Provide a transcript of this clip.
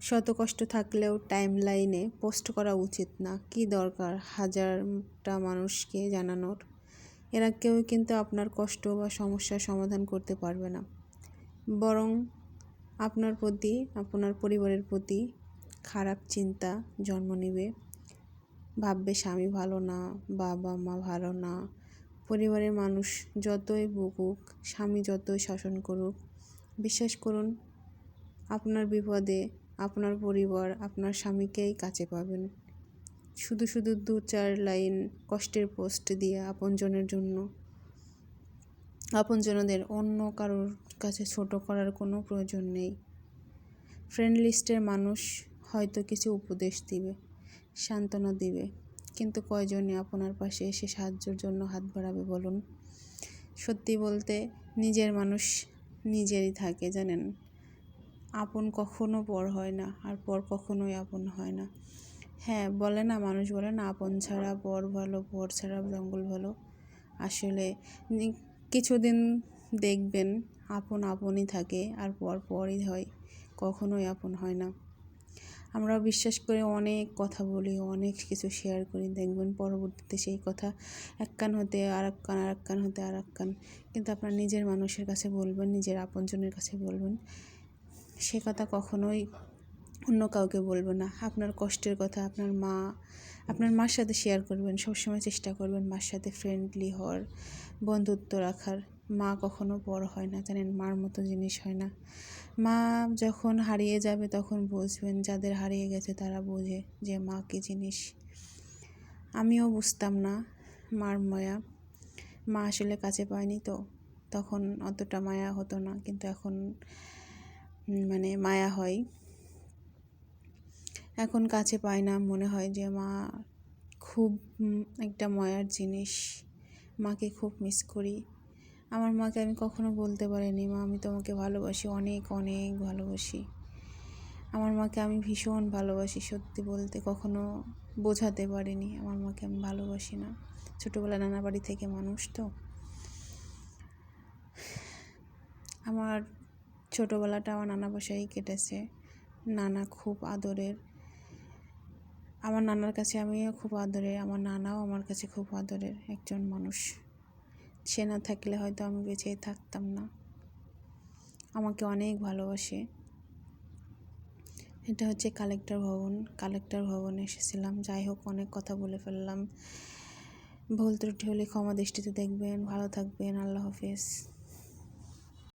শত কষ্ট থাকলেও টাইমলাইনে পোস্ট করা উচিত না। কি দরকার হাজারটা মানুষকে জানানোর? এরা কেউ কিন্তু আপনার কষ্ট বা সমস্যার সমাধান করতে পারবে না, বরং আপনার প্রতি, আপনার পরিবারের প্রতি খারাপ চিন্তা জন্ম নেবে। ভাববে স্বামী ভালো না, বাবা মা ভালো না, পরিবারের মানুষ যতই বকুক, স্বামী যতই শাসন করুক, বিশ্বাস করুন আপনার বিপদে আপনার পরিবার আপনার স্বামীকেই কাছে পাবেন। শুধু শুধু 2-4 লাইন কষ্টের পোস্ট দিয়ে আপনজনদের অন্য কারোর কাছে ছোট করার কোনো প্রয়োজন নেই। ফ্রেন্ড লিস্টের মানুষ হয়তো কিছু উপদেশ দিবে, সান্ত্বনা দিবে, কিন্তু কয়জনই আপনার পাশে এসে সাহায্যের জন্য হাত বাড়াবে বলুন? সত্যি বলতে নিজের মানুষ নিজেরই থাকে, জানেন। আপন কখনো পর হয় না, আর পর কখনোই আপন হয় না। হ্যাঁ, বলে না, মানুষ বলে না আপন ছাড়া পর ভালো, পর ছাড়া জঙ্গল ভালো। আসলে কিছুদিন দেখবেন আপন আপনই থাকে আর পর পরই হয়, কখনোই আপন হয় না। আমরা বিশ্বাস করে অনেক কথা বলি, অনেক কিছু শেয়ার করি, দেখবেন পরবর্তীতে সেই কথা এক কান হতে আর এক কান, আর এক কান হতে আর এক কান। কিন্তু আপনার নিজের মানুষের কাছে বলবেন, নিজের আপনজনের কাছে বলবেন, সে কথা কখনোই অন্য কাউকে বলবে না। আপনার কষ্টের কথা আপনার মার সাথে শেয়ার করবেন। সবসময় চেষ্টা করবেন মার সাথে ফ্রেন্ডলি হওয়ার, বন্ধুত্ব রাখার। মা কখনো পর হয় না, জানেন, মার মতো জিনিস হয় না। মা যখন হারিয়ে যাবে তখন বুঝবেন, যাদের হারিয়ে গেছে তারা বোঝে যে মা কী জিনিস। আমিও বুঝতাম না মার মায়া, মা আসলে কাছে পায়নি তো তখন অতটা মায়া হতো না, কিন্তু এখন মায়া হয়। এখন কাছে পাই না, মনে হয় যে মা খুব একটা মায়ার জিনিস। মাকে খুব মিস করি। আমার মাকে আমি কখনো বলতে পারিনি, মা আমি তোমাকে ভালোবাসি, অনেক অনেক ভালোবাসি। আমার মাকে আমি ভীষণ ভালোবাসি, সত্যি বলতে কখনো বোঝাতে পারিনি আমার মাকে আমি ভালোবাসি না। ছোটোবেলা নানা বাড়ি থেকে মানুষ তো, আমার ছোটোবেলাটা আমার নানা বাসায় কেটেছে। নানা খুব আদরের, আমার নানার কাছে আমিও খুব আদরের, আমার নানাও আমার কাছে খুব আদরের একজন মানুষ। সে না থাকলে হয়তো আমি বেঁচে থাকতাম না। আমাকে অনেক ভালোবাসে। এটা হচ্ছে কালেক্টর ভবনে এসেছিলাম। যাই হোক, অনেক কথা বলে ফেললাম। ভুল ত্রুটি হলে ক্ষমা দৃষ্টিতে দেখবেন। ভালো থাকবেন। আল্লাহ হাফেজ।